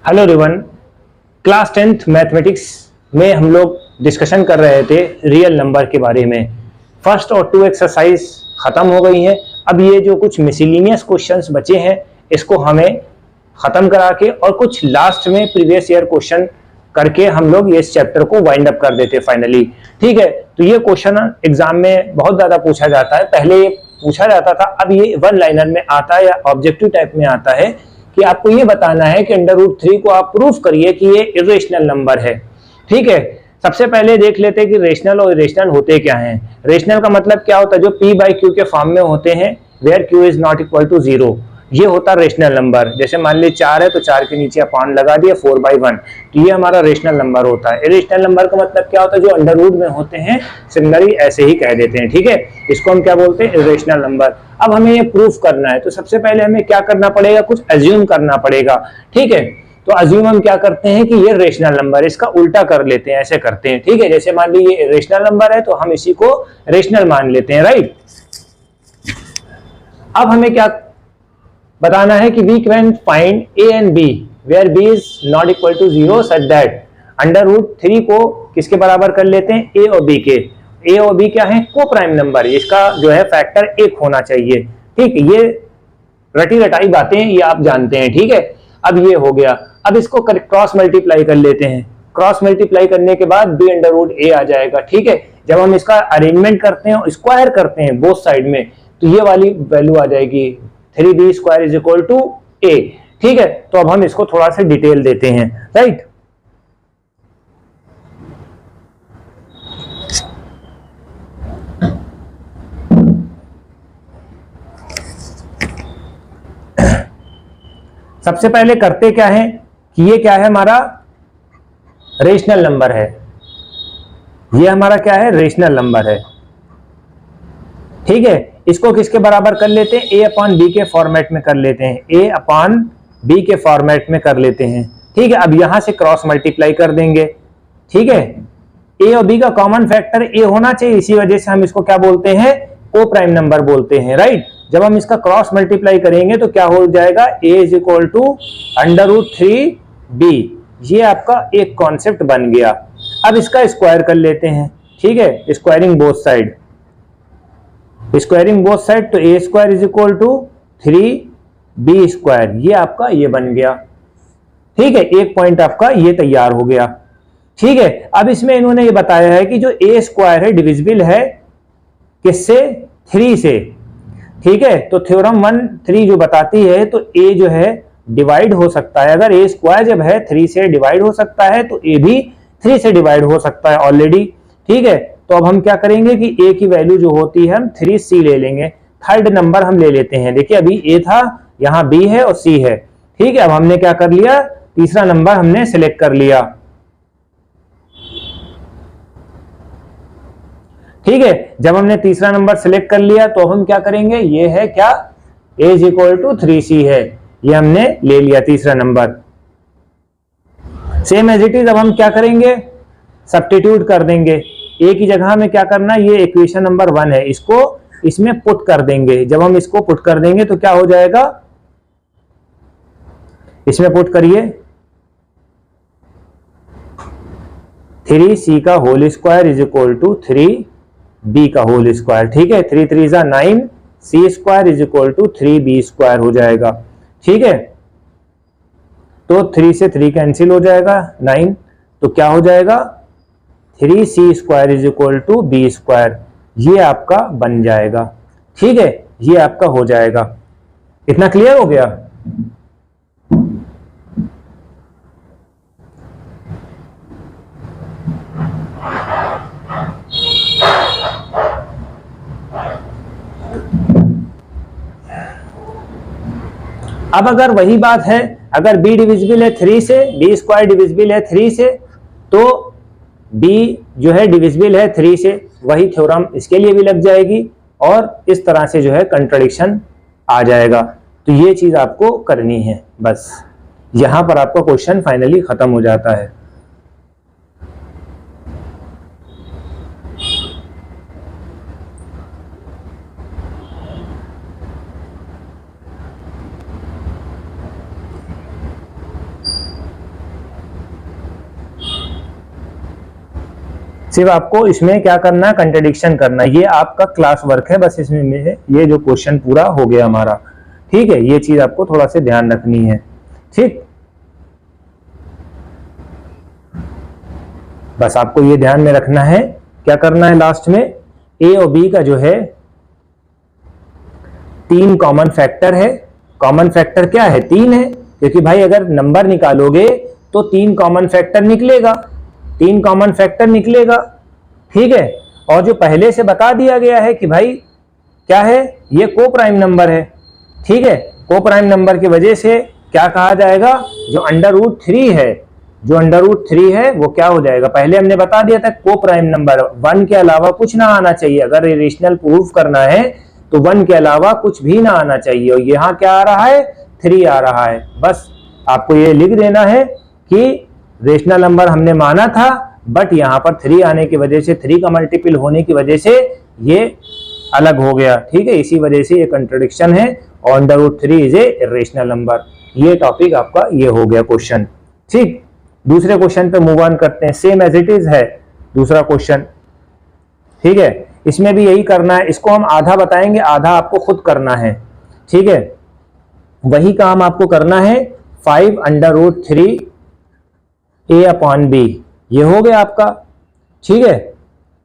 Hello everyone. Class 10th mathematics में हम लोग डिस्कशन कर रहे थे रियल नंबर के बारे में। फर्स्ट और 2 एक्सरसाइज ख़त्म हो गई हैं। अब ये जो कुछ मिसलिनियस क्वेश्चंस बचे हैं इसको हमें ख़त्म करा के और कुछ लास्ट में प्रीवियस ईयर क्वेश्चन करके हम लोग ये इस चैप्टर को वाइंड अप कर देते फाइनली। ठीक है, तो ये क्वेश्चन एग्जाम में बहुत ज़्यादा पूछा जाता है। पहले ये पूछा जाता था, अब ये वन लाइनर में आता है या ऑब्जेक्टिव टाइप में आता है कि आपको ये बताना है कि √3 को आप प्रूफ करिए कि ये इरेशनल नंबर है। ठीक है, सबसे पहले देख लेते हैं कि रेशनल और इरेशनल होते क्या हैं। रेशनल का मतलब क्या होता है, जो p/q के फॉर्म में होते हैं, where q is not equal to 0, ये होता है रेशनल नंबर। जैसे मान लीजिए 4 है तो 4 के नीचे अपॉन लगा दिया 4/1, तो ये हमारा रेशनल नंबर होता है। इरेशनल नंबर का मतलब क्या होता है, जो अंडर रूट में होते हैं, सिमिलरली ऐसे ही कह देते हैं। ठीक है, इसको हम क्या बोलते हैं, इरेशनल नंबर। अब हमें ये प्रूफ करना है तो सबसे पहले हमें क्या करना पड़ेगा, कुछ अज्यूम करना पड़ेगा। ठीक है, तो अज्यूम हम क्या करते हैं कि ये रेशनल नंबर, इसका उल्टा कर लेते हैं, ऐसे करते हैं। ठीक है, जैसे मान लीजिए ये रेशनल नंबर है तो हम इसी को रेशनल मान लेते हैं, राइट। अब हमें क्या बताना है कि we can find a and b where b is not equal to 0 such that √3 को किसके बराबर कर लेते हैं, a और b के। a और b क्या है, को प्राइम नंबर, इसका जो है फैक्टर 1 होना चाहिए। ठीक है, ये रटी रटाई बातें ये आप जानते हैं। ठीक है, अब ये हो गया। अब इसको क्रॉस मल्टीप्लाई कर लेते हैं। क्रॉस मल्टीप्लाई करने के बाद b√a आ जाएगा। ठीक है, जब हम इसका अरेंजमेंट करते हैं, स्क्वायर करते हैं बोथ साइड में, तो ये वाली वैल्यू आ जाएगी 3b² is equal to a। ठीक है, तो अब हम इसको थोड़ा सा डिटेल देते हैं, राइट। सबसे पहले करते क्या है कि ये क्या है, हमारा रेशनल नंबर है। ये हमारा क्या है, रेशनल नंबर है। ठीक है, इसको किसके बराबर कर लेते हैं, a/b के फॉर्मेट में कर लेते हैं, a/b के फॉर्मेट में कर लेते हैं। ठीक है, अब यहां से क्रॉस मल्टीप्लाई कर देंगे। ठीक है, a और b का कॉमन फैक्टर a होना चाहिए, इसी वजह से हम इसको क्या बोलते हैं, को प्राइम नंबर बोलते हैं, राइट। जब हम इसका क्रॉस मल्टीप्लाई करेंगे तो क्या हो जाएगा, a is equal to √3b। ये आपका एक कॉन्सेप्ट बन गया। अब इसका स्क्वायर कर लेते हैं। ठीक है, squaring both side, squaring both side, तो a² is equal to 3b², ये आपका ये बन गया। ठीक है, एक पॉइंट आपका ये तैयार हो गया। ठीक है, अब इसमें इन्होंने ये बताया है कि जो a² है डिविजिबल है किससे, 3 से। ठीक है, तो थ्योरम 1-3 जो बताती है, तो a जो है डिवाइड हो सकता है, अगर a² जब है 3 से डिवाइड हो सकता है तो a भी 3 से डिवाइड हो सकता है ऑलरेडी। ठीक है, तो अब हम क्या करेंगे कि a की वैल्यू जो होती है हम 3c ले लेंगे। थर्ड नंबर हम ले लेते हैं। देखिए अभी a था, यहाँ b है और c है। ठीक है, अब हमने क्या कर लिया, तीसरा नंबर हमने सिलेक्ट कर लिया। ठीक है, जब हमने तीसरा नंबर सिलेक्ट कर लिया तो हम क्या करेंगे, ये है क्या, a is equal to 3c है, ये हमने ले लिया तीसरा नंबर। सेम एज इट इज अब हम क्या करेंगे, सब्स्टिट्यूट कर देंगे। a की जगह में क्या करना, ये इक्वेशन नंबर 1 है, इसको इसमें पुट कर देंगे। जब हम इसको पुट कर देंगे तो क्या हो जाएगा, इसमें पुट करिए 3c का whole square is equal to 3b का होल स्क्वायर। ठीक है, 3 3 जा 9, c² is equal to 3b² हो जाएगा। ठीक है, तो 3 से 3 कैंसिल हो जाएगा, 9, तो क्या हो जाएगा 3c² is equal to b², ये आपका बन जाएगा। ठीक है, ये आपका हो जाएगा। इतना क्लियर हो गया। अब अगर वही बात है, अगर b डिविजिबल है 3 से, b² डिविजिबल है 3 से, तो b जो है डिविजिबल है 3 से, वही थ्योरम इसके लिए भी लग जाएगी और इस तरह से जो है कंट्राडिक्शन आ जाएगा। तो ये चीज आपको करनी है, बस यहां पर आपका क्वेश्चन फाइनली खत्म हो जाता है। सिर्फ आपको इसमें क्या करना है, कंट्रडिक्शन करना है। ये आपका क्लास वर्क है, बस इसमें ये जो क्वेश्चन पूरा हो गया हमारा। ठीक है, ये चीज आपको थोड़ा सा ध्यान रखनी है। ठीक, बस आपको ये ध्यान में रखना है। क्या करना है लास्ट में, ए और बी का जो है 3 कॉमन फैक्टर है। कॉमन फैक्टर क्या है, 3 है, क्योंकि भाई अगर नंबर निकालोगे तो 3 कॉमन फैक्टर निकलेगा, 3 कॉमन फैक्टर निकलेगा। ठीक है, और जो पहले से बता दिया गया है कि भाई क्या है, ये को प्राइम नंबर है। ठीक है, को प्राइम नंबर की वजह से क्या कहा जाएगा, जो √3 है, जो √3 है वो क्या हो जाएगा, पहले हमने बता दिया था को प्राइम नंबर 1 के अलावा कुछ ना आना चाहिए। अगर रेशनल प्रूफ करना है तो 1 के अलावा कुछ भी ना आना चाहिए, और यहाँ क्या आ रहा है, 3 आ रहा है। बस आपको ये लिख देना है कि रेशनल नंबर हमने माना था, बट यहाँ पर 3 आने की वजह से, 3 का मल्टीपल होने की वजह से ये अलग हो गया। ठीक है, इसी वजह से ये कंट्रडिक्शन है, और √3 इज ए रेशनल नंबर। ये टॉपिक आपका ये हो गया क्वेश्चन। ठीक, दूसरे क्वेश्चन पे मूव ऑन करते हैं। सेम एज इट इज है दूसरा क्वेश्चन। ठीक है, इसमें भी यही करना है। इसको हम आधा बताएंगे, आधा आपको खुद करना है। ठीक है, वही काम आपको करना है। 5√3 a/b, ये हो गया आपका। ठीक है,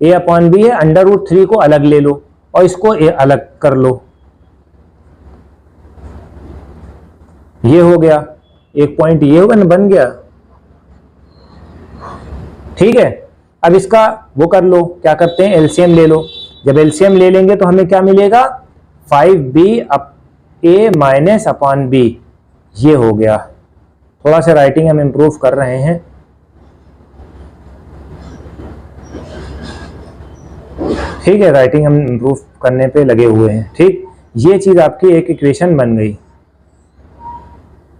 a/b है, √3 को अलग ले लो और इसको a अलग कर लो, ये हो गया। एक पॉइंट ये होगा ना, बन गया। ठीक है, अब इसका वो कर लो, क्या करते हैं, एलसीएम ले लो। जब एलसीएम ले लेंगे तो हमें क्या मिलेगा, 5b/a-b, ये हो गया। थोड़ा सा राइटिंग हम इम्प्रूव कर रहे हैं। ठीक है, राइटिंग हम इम्प्रूव करने पे लगे हुए हैं। ठीक, ये चीज आपकी एक इक्वेशन बन गई,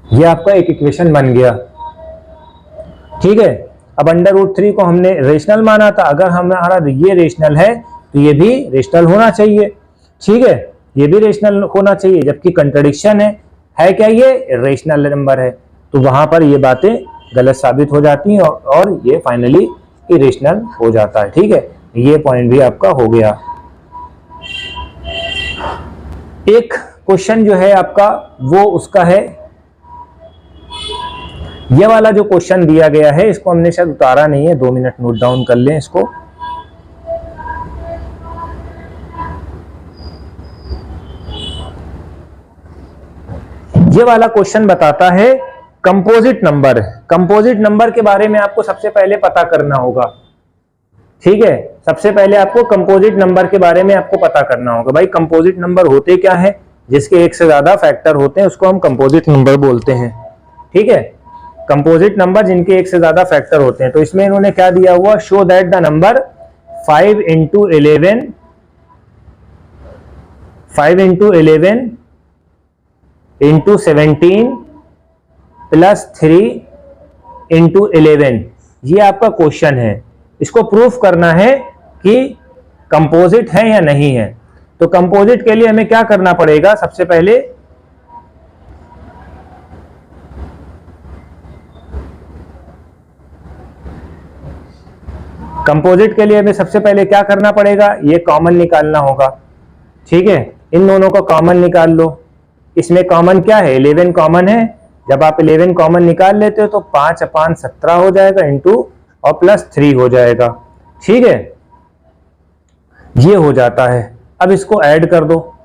ये आपका एक इक्वेशन बन गया। ठीक है, अब √3 को हमने रेशनल माना था, अगर हमारा ये रेशनल है तो ये भी रेशनल होना चाहिए। ठीक है, ये भी रेशनल होना चाहिए, जबकि कंट्रडिक्शन है क्या, ये रेशनल नंबर है, तो वहां पर ये बातें गलत साबित हो जाती हैं और ये फाइनली इरेशनल हो जाता है। ठीक है, ये पॉइंट भी आपका हो गया। एक क्वेश्चन जो है आपका वो उसका है, ये वाला जो क्वेश्चन दिया गया है इसको हमने शायद उतारा नहीं है, 2 मिनट नोट डाउन कर लें इसको। ये वाला क्वेश्चन बताता है कंपोजिट नंबर। कंपोजिट नंबर के बारे में आपको सबसे पहले पता करना होगा। ठीक है, सबसे पहले आपको कंपोजिट नंबर के बारे में आपको पता करना होगा। भाई कंपोजिट नंबर होते क्या है, जिसके एक से ज्यादा फैक्टर होते हैं उसको हम कंपोजिट नंबर बोलते हैं। ठीक है, कंपोजिट नंबर जिनके एक से ज्यादा फैक्टर होते हैं। तो इसमें इन्होंने क्या दिया हुआ, शो दैट द नंबर 5 × 11 × 17 + 3 × 11, ये आपका क्वेश्चन है। इसको प्रूफ करना है कि कंपोजिट है या नहीं है। तो कंपोजिट के लिए हमें क्या करना पड़ेगा, सबसे पहले कंपोजिट के लिए हमें सबसे पहले क्या करना पड़ेगा, ये कॉमन निकालना होगा। ठीक है, इन दोनों को कॉमन निकाल लो। इसमें कॉमन क्या है, 11 कॉमन है। जब आप 11 कॉमन निकाल लेते हो तो 5/17 हो जाएगा इंटू और +3 हो जाएगा। ठीक है, ये हो जाता है। अब इसको ऐड कर दो,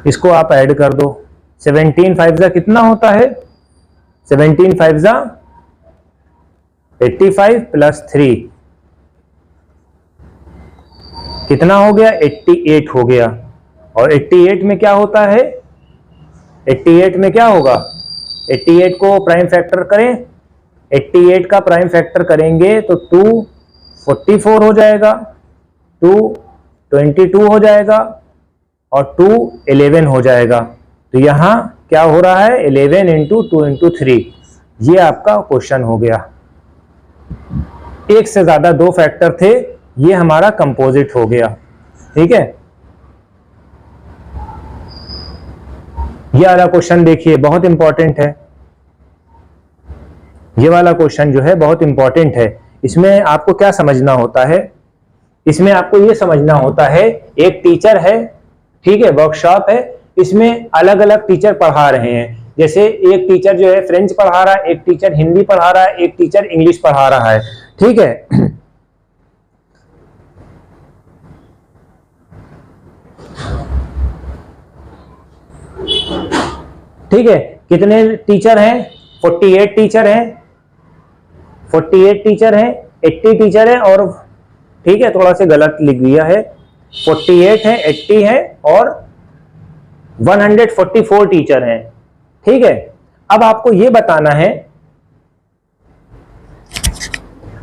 इसको आप ऐड कर दो। 17 5 कितना होता है, 17 5 85 + 3 कितना हो गया, 88 हो गया। और 88 में क्या होता है, 88 में क्या होगा, 88 को प्राइम फैक्टर करें, 88 का प्राइम फैक्टर करेंगे तो 2 44 हो जाएगा, 2 22 हो जाएगा और 2 11 हो जाएगा। तो यहां क्या हो रहा है, 11 × 2 × 3, ये आपका क्वेश्चन हो गया। एक से ज्यादा 2 फैक्टर थे, ये हमारा कंपोजिट हो गया। ठीक है, ये वाला क्वेश्चन देखिए बहुत इंपॉर्टेंट है। ये वाला क्वेश्चन जो है बहुत इंपॉर्टेंट है। इसमें आपको क्या समझना होता है, इसमें आपको ये समझना होता है एक टीचर है, ठीक है, वर्कशॉप है, इसमें अलग अलग टीचर पढ़ा रहे हैं। जैसे एक टीचर जो है फ्रेंच पढ़ा रहा है, एक टीचर हिंदी पढ़ा रहा है, एक टीचर इंग्लिश पढ़ा रहा है, ठीक है। ठीक है, कितने टीचर हैं? 48 टीचर हैं, 48 टीचर हैं, 80 टीचर हैं, और ठीक है थोड़ा सा गलत लिख दिया है, 48 है, 80 है और 144 टीचर हैं, ठीक है। अब आपको ये बताना है,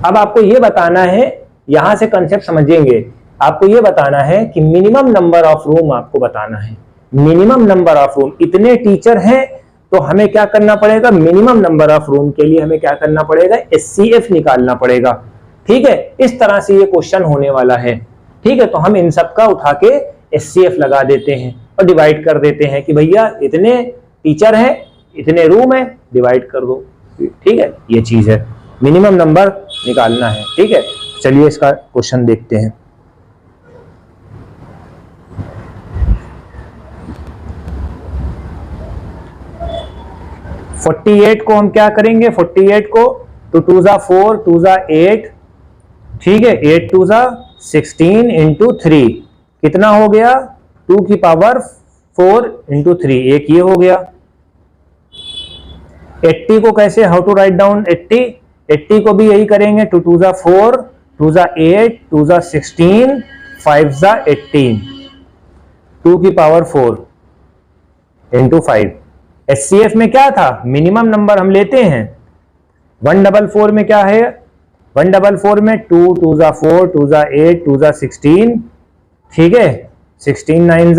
अब आपको ये बताना है, यहां से कंसेप्ट समझेंगे, आपको ये बताना है कि मिनिमम नंबर ऑफ रूम आपको बताना है, मिनिमम नंबर ऑफ रूम, इतने टीचर हैं तो हमें क्या करना पड़ेगा, मिनिमम नंबर ऑफ रूम के लिए हमें क्या करना पड़ेगा, एचसीएफ निकालना पड़ेगा, ठीक है। इस तरह से ये क्वेश्चन होने वाला है, ठीक है। तो हम इन सब का उठा के एचसीएफ लगा देते हैं और डिवाइड कर देते हैं कि भैया इतने टीचर हैं, इतने रूम है, डिवाइड कर दो, ठीक है। ये चीज है, मिनिमम नंबर निकालना है, ठीक है। चलिए इसका क्वेश्चन देखते हैं। फोर्टी 48 को हम क्या करेंगे, 48 को तो 2 जा 4, 2 जा 8, ठीक है, 8 2 जा 16 इंटू 3 कितना हो गया, 2 की पावर 4 इंटू 3, एक ये हो गया। 80 को कैसे, हाउ टू राइट डाउन 80, 80 को भी यही करेंगे, 2 2 जा 4, 2 जा 8, 2 जा 16, 5 जा 18, 2 की पावर 4 इंटू 5। एचसीएफ में क्या था, मिनिमम नंबर हम लेते हैं। 144 में क्या है, 144 में 2 2 जा 4, 2 जा 8, 2 जा 16, ठीक है, 16 9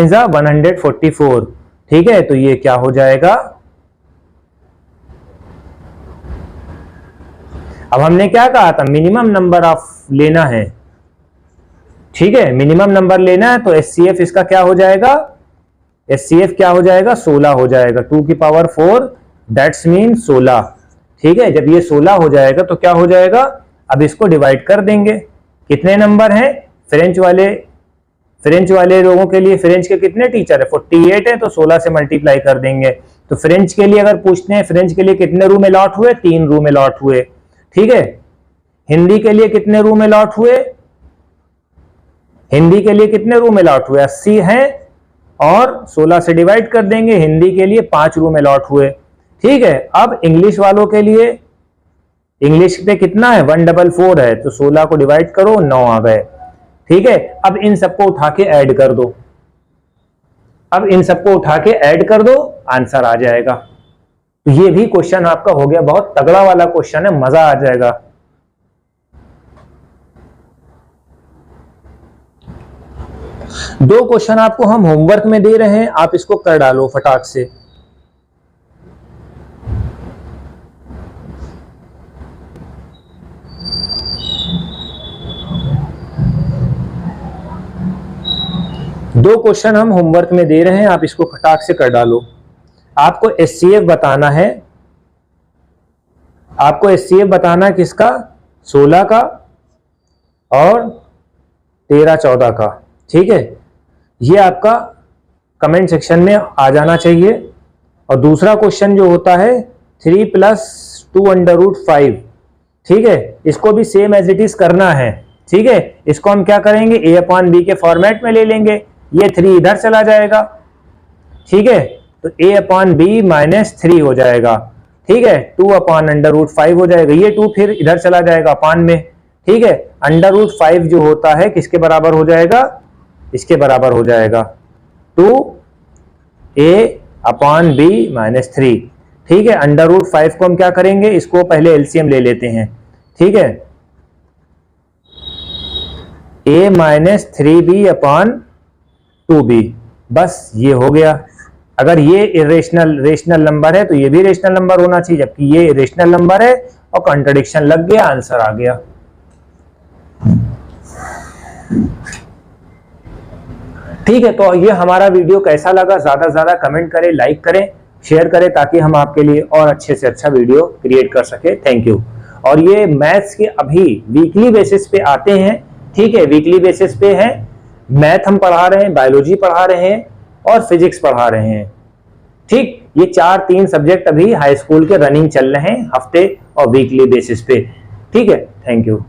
जा 144, ठीक है। तो ये क्या हो जाएगा, अब हमने क्या कहा था, मिनिमम नंबर ऑफ लेना है, ठीक है, मिनिमम नंबर लेना है। तो एचसीएफ इसका क्या हो जाएगा, एचसीएफ क्या हो जाएगा, 16 हो जाएगा, 2 की पावर 4 दैट्स मीन 16, ठीक है। जब ये 16 हो जाएगा तो क्या हो जाएगा, अब इसको डिवाइड कर देंगे, कितने नंबर हैं, फ्रेंच वाले लोगों के लिए, फ्रेंच के कितने टीचर है, 48 है, तो 16 से मल्टीप्लाई कर देंगे। तो फ्रेंच के लिए अगर पूछते हैं, फ्रेंच के लिए कितने रूम अलॉट हुए, 3 रूम अलॉट हुए, ठीक है। हिंदी के लिए कितने रूम अलॉट हुए, हिंदी के लिए कितने रूम अलॉट हुए, 80 हैं, और 16 से डिवाइड कर देंगे, हिंदी के लिए 5 रूम अलॉट हुए, ठीक है। अब इंग्लिश वालों के लिए, इंग्लिश पे कितना है, 144 है, तो 16 को डिवाइड करो, 9 आ गए, ठीक है। अब इन सबको उठा के ऐड कर दो, अब इन सबको उठा के ऐड कर दो, आंसर आ जाएगा। तो ये भी क्वेश्चन आपका हो गया, बहुत तगड़ा वाला क्वेश्चन है, मजा आ जाएगा। दो क्वेश्चन आपको हम होमवर्क में दे रहे हैं, आप इसको कर डालो फटाक से। दो क्वेश्चन हम होमवर्क में दे रहे हैं, आप इसको फटाक से कर डालो। आपको एचसीएफ बताना है, आपको एचसीएफ बताना है किसका, 16 का और 13 14 का, ठीक है। ये आपका कमेंट सेक्शन में आ जाना चाहिए। और दूसरा क्वेश्चन जो होता है 3 + 2√5, ठीक है, इसको भी सेम एज इट इज करना है, ठीक है। इसको हम क्या करेंगे, a/b के फॉर्मेट में ले लेंगे, ये 3 इधर चला जाएगा, ठीक है, तो a/b -3 हो जाएगा, ठीक है, 2/√5 हो जाएगा, ये 2 फिर इधर चला जाएगा अपान में, ठीक है। √5 जो होता है किसके बराबर हो जाएगा, इसके बराबर हो जाएगा 2a/b -3, ठीक है। √5 को हम क्या करेंगे, इसको पहले एलसीएम ले लेते हैं, ठीक है, a -3b/2b, बस ये हो गया। अगर ये रेशनल नंबर है तो ये भी रेशनल नंबर होना चाहिए, जबकि ये इरेशनल नंबर है और कॉन्ट्रडिक्शन लग गया, आंसर आ गया। ठीक है, तो ये हमारा वीडियो कैसा लगा, ज्यादा से ज्यादा कमेंट करें, लाइक करें शेयर करें ताकि हम आपके लिए और अच्छे से अच्छा वीडियो क्रिएट कर सके। Thank you. और ये मैथ्स के अभी वीकली बेसिस पे आते हैं, ठीक है, वीकली बेसिस पे है। मैथ हम पढ़ा रहे हैं, बायोलॉजी पढ़ा रहे हैं और फिजिक्स पढ़ा रहे हैं, ठीक। ये 3 सब्जेक्ट अभी हाई स्कूल के रनिंग चल रहे हैं हफ्ते और वीकली बेसिस पे, ठीक है। Thank you.